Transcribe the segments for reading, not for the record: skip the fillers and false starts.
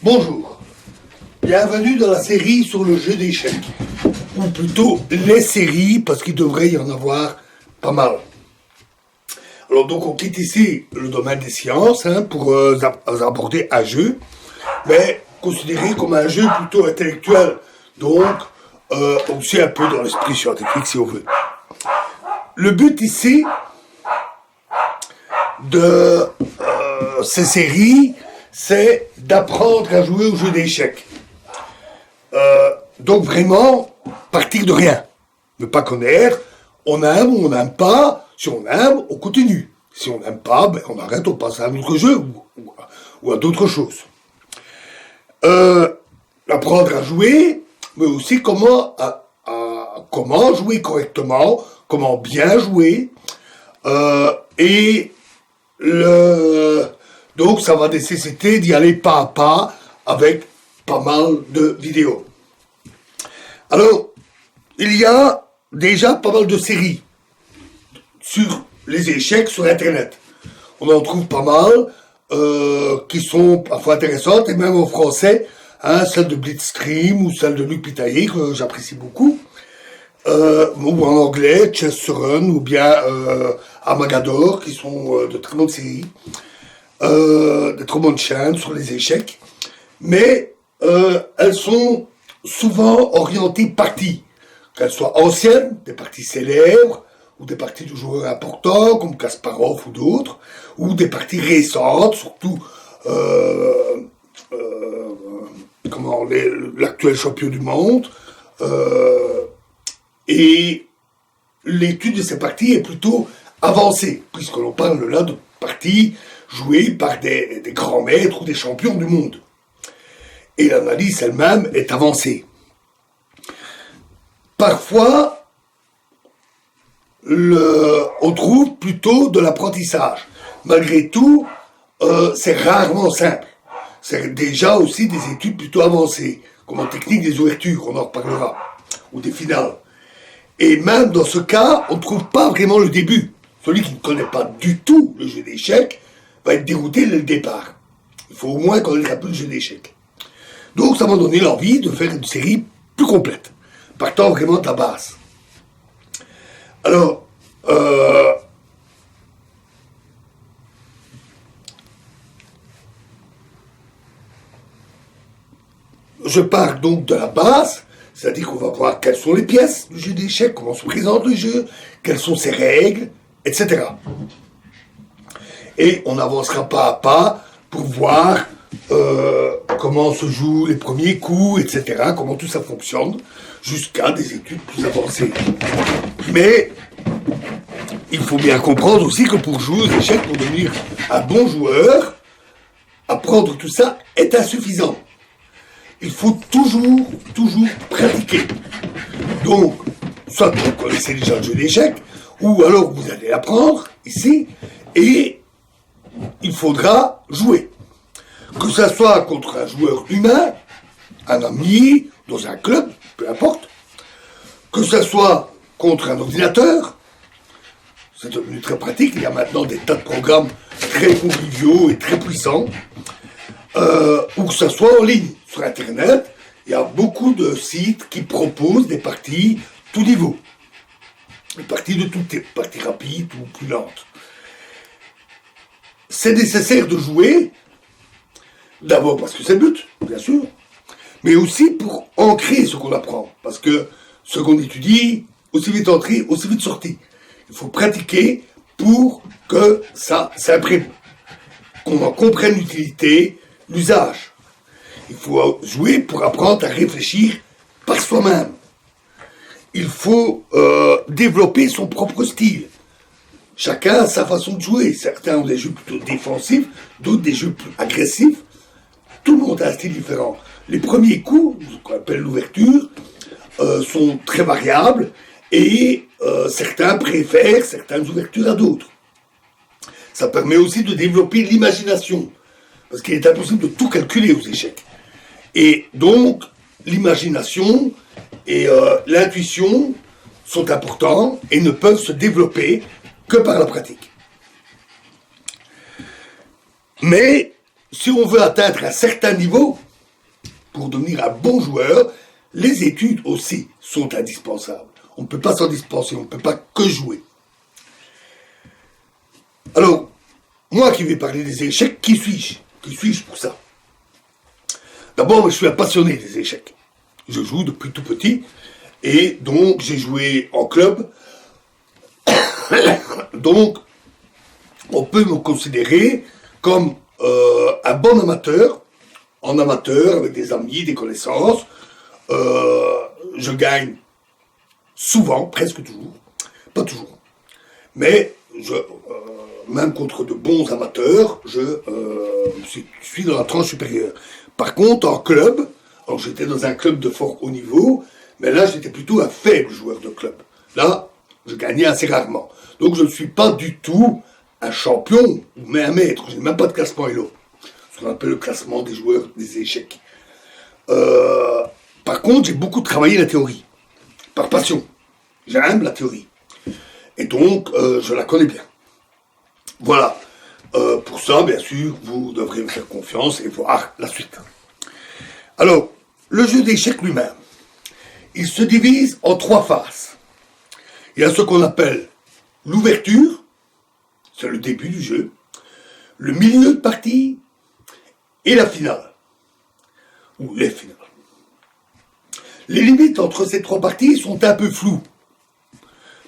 Bonjour, bienvenue dans la série sur le jeu d'échecs, ou plutôt les séries, parce qu'il devrait y en avoir pas mal. Alors donc on quitte ici le domaine des sciences pour aborder un jeu, mais considéré comme un jeu plutôt intellectuel, donc aussi un peu dans l'esprit scientifique si on veut. Le but ici de ces séries, c'est d'apprendre à jouer au jeu d'échecs. Donc vraiment, partir de rien. Ne pas connaître, on aime ou on n'aime pas. Si on aime, on continue. Si on n'aime pas, on arrête, on passe à un autre jeu ou à d'autres choses. Apprendre à jouer, mais aussi comment jouer correctement, comment bien jouer. Donc ça va nécessiter d'y aller pas à pas avec pas mal de vidéos. Alors, il y a déjà pas mal de séries sur les échecs sur Internet. On en trouve pas mal qui sont parfois intéressantes, et même en français, celle de Blitzstream ou celle de Luc Pitaillé, que j'apprécie beaucoup. Ou en anglais, Chess Run, ou bien Armagador, qui sont de très bonnes séries, de très bonnes chaînes sur les échecs, mais elles sont souvent orientées parties, qu'elles soient anciennes, des parties célèbres, ou des parties de joueurs importants, comme Kasparov ou d'autres, ou des parties récentes, surtout l'actuel champion du monde, et l'étude de ces parties est plutôt avancée, puisque l'on parle là de parties jouées par des grands maîtres ou des champions du monde. Et l'analyse elle-même est avancée. Parfois, on trouve plutôt de l'apprentissage. Malgré tout, c'est rarement simple. C'est déjà aussi des études plutôt avancées, comme en technique des ouvertures, on en reparlera, ou des finales. Et même dans ce cas, on ne trouve pas vraiment le début. Celui qui ne connaît pas du tout le jeu d'échecs va être dérouté dès le départ. Il faut au moins connaître un peu le jeu d'échecs. Donc ça m'a donné l'envie de faire une série plus complète, partant vraiment de la base. Alors, je pars donc de la base, c'est-à-dire qu'on va voir quelles sont les pièces du jeu d'échecs, comment se présente le jeu, quelles sont ses règles, etc. Et on avancera pas à pas pour voir comment se jouent les premiers coups, etc., comment tout ça fonctionne, jusqu'à des études plus avancées. Mais il faut bien comprendre aussi que pour jouer aux échecs, pour devenir un bon joueur, apprendre tout ça est insuffisant. Il faut toujours pratiquer. Donc, soit vous connaissez déjà le jeu d'échecs, ou alors vous allez apprendre ici, et il faudra jouer. Que ça soit contre un joueur humain, un ami, dans un club, peu importe, que ça soit contre un ordinateur, c'est devenu très pratique, il y a maintenant des tas de programmes très conviviaux et très puissants, ou que ça soit en ligne, sur Internet, il y a beaucoup de sites qui proposent des parties tout niveau. Des parties de tout type, parties rapides ou plus lentes. C'est nécessaire de jouer, d'abord parce que c'est le but, bien sûr, mais aussi pour ancrer ce qu'on apprend. Parce que ce qu'on étudie, aussi vite entré, aussi vite sorti. Il faut pratiquer pour que ça s'imprime, qu'on en comprenne l'utilité, l'usage. Il faut jouer pour apprendre à réfléchir par soi-même. Il faut développer son propre style. Chacun a sa façon de jouer. Certains ont des jeux plutôt défensifs, d'autres des jeux plus agressifs. Tout le monde a un style différent. Les premiers coups, ce qu'on appelle l'ouverture, sont très variables et certains préfèrent certaines ouvertures à d'autres. Ça permet aussi de développer l'imagination, parce qu'il est impossible de tout calculer aux échecs. Et donc, l'imagination et l'intuition sont importants et ne peuvent se développer que par la pratique. Mais si on veut atteindre un certain niveau, pour devenir un bon joueur, les études aussi sont indispensables. On ne peut pas s'en dispenser, on ne peut pas que jouer. Alors, moi qui vais parler des échecs, qui suis-je? Qui suis-je pour ça? D'abord, je suis un passionné des échecs. Je joue depuis tout petit, et donc j'ai joué en club. Donc, on peut me considérer comme un bon amateur, en amateur, avec des amis, des connaissances. Je gagne souvent, presque toujours, pas toujours, mais même contre de bons amateurs, je suis dans la tranche supérieure. Par contre, en club, alors j'étais dans un club de fort haut niveau, mais là j'étais plutôt un faible joueur de club. Là, je gagnais assez rarement. Donc je ne suis pas du tout un champion ou même un maître. Je n'ai même pas de classement Elo. Ce qu'on appelle le classement des joueurs des échecs. Par contre, j'ai beaucoup travaillé la théorie. Par passion. J'aime la théorie. Et donc, je la connais bien. Voilà. Pour ça, bien sûr, vous devrez me faire confiance et voir la suite. Alors, le jeu d'échecs lui-même, il se divise en 3 phases. Il y a ce qu'on appelle l'ouverture, c'est le début du jeu, le milieu de partie et la finale, ou les finales. Les limites entre ces 3 parties sont un peu floues.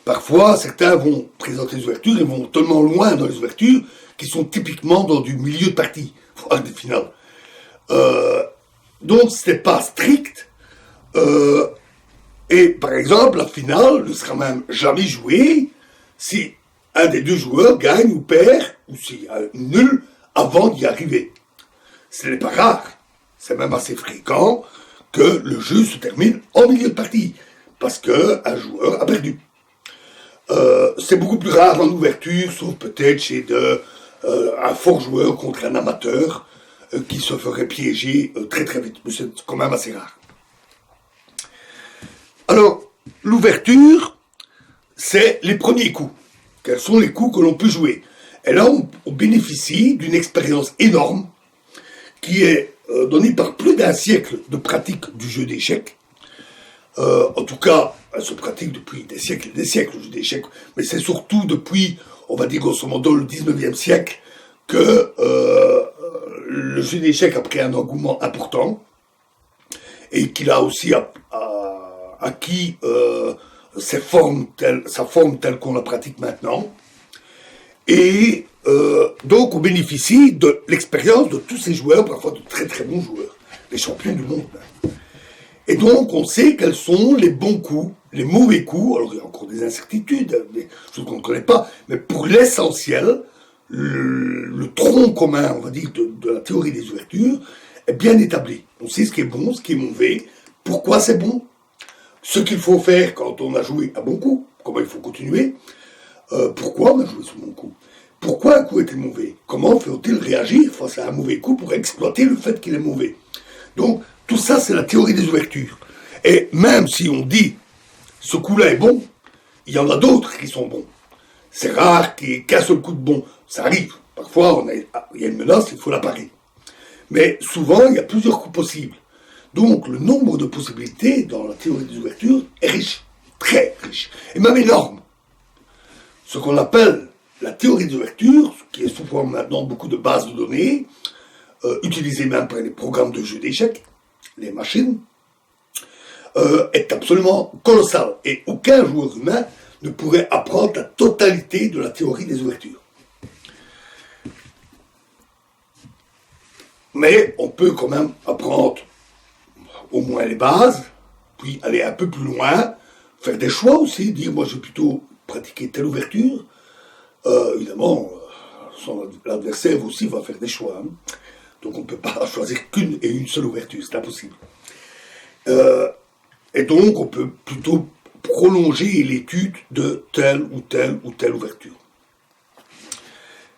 Parfois, certains vont présenter les ouvertures et vont tellement loin dans les ouvertures qu'ils sont typiquement dans du milieu de partie, voire des finales. Donc, ce n'est pas strict. Et par exemple, la finale ne sera même jamais jouée si un des 2 joueurs gagne ou perd, ou s'il y a nul avant d'y arriver. Ce n'est pas rare. C'est même assez fréquent que le jeu se termine en milieu de partie, parce qu'un joueur a perdu. C'est beaucoup plus rare en ouverture, sauf peut-être chez un fort joueur contre un amateur qui se ferait piéger très très vite. Mais c'est quand même assez rare. Alors, l'ouverture, c'est les premiers coups. Quels sont les coups que l'on peut jouer? Et là, on bénéficie d'une expérience énorme qui est donnée par plus d'un siècle de pratique du jeu d'échecs. En tout cas, elle se pratique depuis des siècles et des siècles, le jeu d'échecs, mais c'est surtout depuis, on va dire grosso modo, le 19e siècle que le jeu d'échecs a pris un engouement important et qu'il a aussi acquis sa forme telle qu'on la pratique maintenant. Et donc on bénéficie de l'expérience de tous ces joueurs, parfois de très très bons joueurs, les champions du monde. Et donc on sait quels sont les bons coups, les mauvais coups. Alors il y a encore des incertitudes, des choses qu'on ne connaît pas, mais pour l'essentiel, le tronc commun, on va dire, de la théorie des ouvertures est bien établi. On sait ce qui est bon, ce qui est mauvais, pourquoi c'est bon, ce qu'il faut faire quand on a joué un bon coup, comment il faut continuer, pourquoi on a joué ce bon coup, pourquoi un coup était mauvais, comment faut-il réagir face à un mauvais coup pour exploiter le fait qu'il est mauvais. Donc, tout ça, c'est la théorie des ouvertures. Et même si on dit, ce coup-là est bon, il y en a d'autres qui sont bons. C'est rare qu'il y ait qu'un seul coup de bon. Ça arrive. Parfois, il y a une menace, il faut la parer. Mais souvent, il y a plusieurs coups possibles. Donc, le nombre de possibilités dans la théorie des ouvertures est riche. Très riche. Et même énorme. Ce qu'on appelle la théorie des ouvertures, qui est souvent maintenant beaucoup de bases de données, utilisées même par les programmes de jeux d'échecs, les machines, est absolument colossal. Et aucun joueur humain ne pourrait apprendre la totalité de la théorie des ouvertures. Mais on peut quand même apprendre au moins les bases, puis aller un peu plus loin, faire des choix aussi, dire moi je vais plutôt pratiquer telle ouverture. Évidemment, l'adversaire aussi va faire des choix. Hein. Donc on ne peut pas choisir qu'une et une seule ouverture, c'est impossible. Et donc on peut plutôt prolonger l'étude de telle ou telle ou telle ouverture.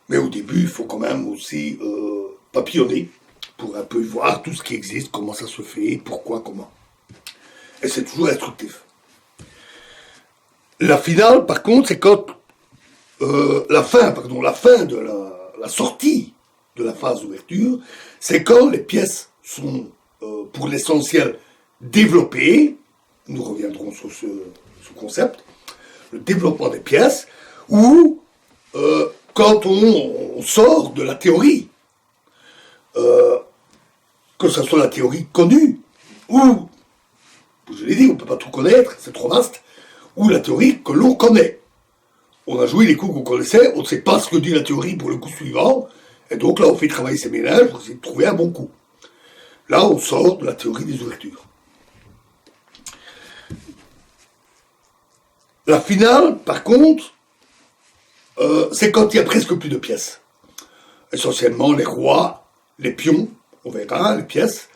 Mais au début, il faut quand même aussi papillonner pour un peu voir tout ce qui existe, comment ça se fait, pourquoi, comment. Et c'est toujours instructif. La finale, par contre, c'est quand la fin de la sortie de la phase d'ouverture, c'est quand les pièces sont pour l'essentiel, développé. Nous reviendrons sur ce concept. Le développement des pièces, ou quand on sort de la théorie, que ce soit la théorie connue, ou, je l'ai dit, on ne peut pas tout connaître, c'est trop vaste, ou la théorie que l'on connaît. On a joué les coups qu'on connaissait, on ne sait pas ce que dit la théorie pour le coup suivant, et donc là on fait travailler ses ménages pour essayer de trouver un bon coup. Là on sort de la théorie des ouvertures. La finale, par contre, c'est quand il y a presque plus de pièces. Essentiellement les rois, les pions, on verra, les pièces,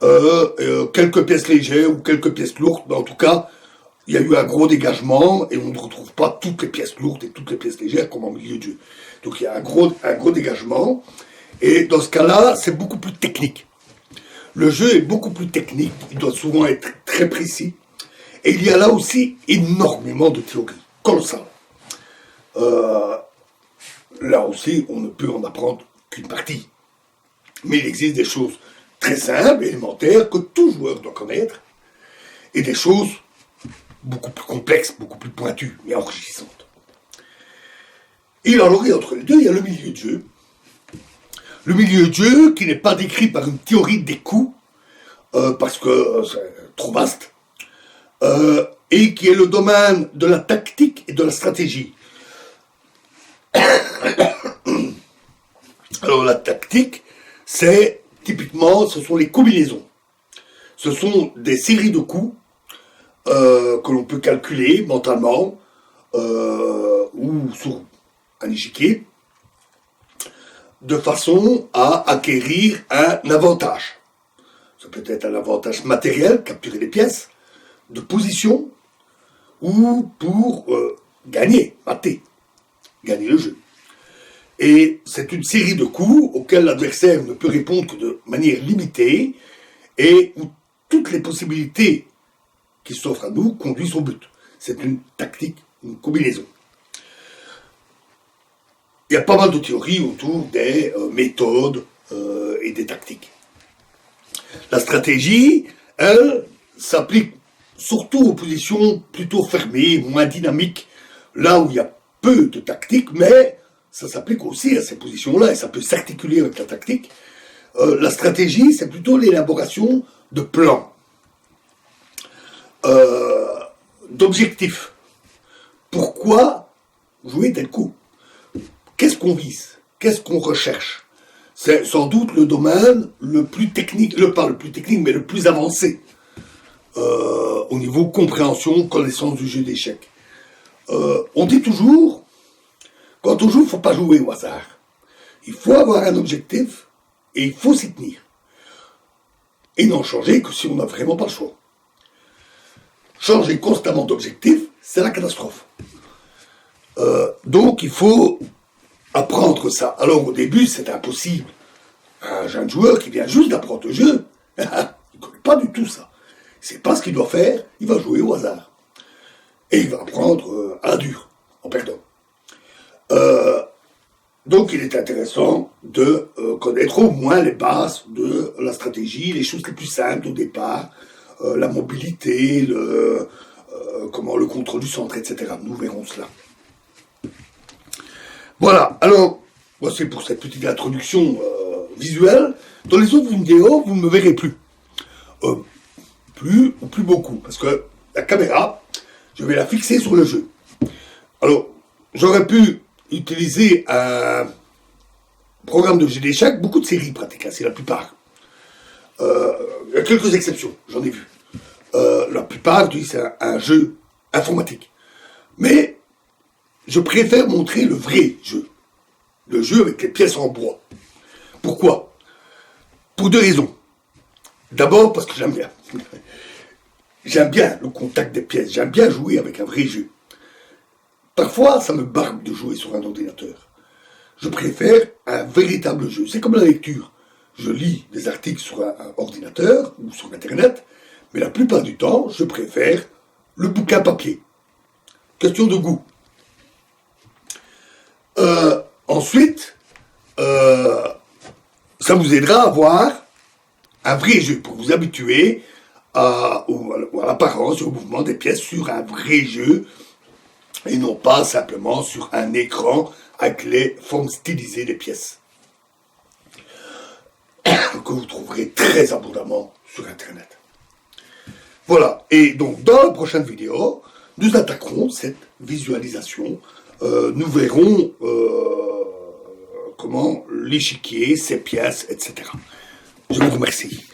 quelques pièces légères ou quelques pièces lourdes, mais en tout cas, il y a eu un gros dégagement et on ne retrouve pas toutes les pièces lourdes et toutes les pièces légères comme en milieu de jeu. Donc il y a un gros dégagement, et dans ce cas-là, c'est beaucoup plus technique. Le jeu est beaucoup plus technique, il doit souvent être très précis, et il y a là aussi énormément de théories, colossales. Là aussi, on ne peut en apprendre qu'une partie. Mais il existe des choses très simples, élémentaires, que tout joueur doit connaître, et des choses beaucoup plus complexes, beaucoup plus pointues et enrichissantes. Et alors, entre les deux, il y a le milieu de jeu. Le milieu de jeu qui n'est pas décrit par une théorie des coups, parce que c'est trop vaste, et qui est le domaine de la tactique et de la stratégie. Alors la tactique, c'est typiquement, ce sont les combinaisons. Ce sont des séries de coups que l'on peut calculer mentalement ou sur un échiquier, de façon à acquérir un avantage. Ça peut être un avantage matériel, capturer les pièces, de position, ou pour gagner, gagner le jeu. Et c'est une série de coups auxquels l'adversaire ne peut répondre que de manière limitée, et où toutes les possibilités qui s'offrent à nous conduisent au but. C'est une tactique, une combinaison. Il y a pas mal de théories autour des méthodes et des tactiques. La stratégie, elle, s'applique surtout aux positions plutôt fermées, moins dynamiques, là où il y a peu de tactique, mais ça s'applique aussi à ces positions-là, et ça peut s'articuler avec la tactique. La stratégie, c'est plutôt l'élaboration de plans, d'objectifs. Pourquoi jouer tel coup? Qu'est-ce qu'on vise? Qu'est-ce qu'on recherche? C'est sans doute le domaine le plus technique, pas le plus technique, mais le plus avancé au niveau compréhension, connaissance du jeu d'échecs. On dit toujours, quand on joue, il ne faut pas jouer au hasard. Il faut avoir un objectif et il faut s'y tenir. Et n'en changer que si on n'a vraiment pas le choix. Changer constamment d'objectif, c'est la catastrophe. Donc il faut apprendre ça. Alors au début, c'est impossible. Un jeune joueur qui vient juste d'apprendre le jeu, il ne connaît pas du tout ça. Il ne sait pas ce qu'il doit faire, il va jouer au hasard. Et il va apprendre à la dure, en perdant. Donc il est intéressant de connaître au moins les bases de la stratégie, les choses les plus simples au départ, la mobilité, le contrôle du centre, etc. Nous verrons cela. Voilà, alors, voici pour cette petite introduction visuelle. Dans les autres vidéos, vous ne me verrez plus. Plus ou plus beaucoup, parce que la caméra, je vais la fixer sur le jeu. Alors, j'aurais pu utiliser un programme de jeu d'échecs, beaucoup de séries pratiques, c'est la plupart. Il y a quelques exceptions, j'en ai vu. La plupart utilisent un jeu informatique. Mais je préfère montrer le vrai jeu. Le jeu avec les pièces en bois. Pourquoi? Pour deux raisons. D'abord parce que j'aime bien. J'aime bien le contact des pièces. J'aime bien jouer avec un vrai jeu. Parfois, ça me barbe de jouer sur un ordinateur. Je préfère un véritable jeu. C'est comme la lecture. Je lis des articles sur un ordinateur ou sur Internet, mais la plupart du temps, je préfère le bouquin papier. Question de goût. Ensuite, ça vous aidera à voir un vrai jeu, pour vous habituer à l'apparence, au mouvement des pièces sur un vrai jeu, et non pas simplement sur un écran avec les formes stylisées des pièces, que vous trouverez très abondamment sur Internet. Voilà, et donc dans la prochaine vidéo, nous attaquerons cette visualisation. Nous verrons comment l'échiquier, ses pièces, etc. Je vous remercie.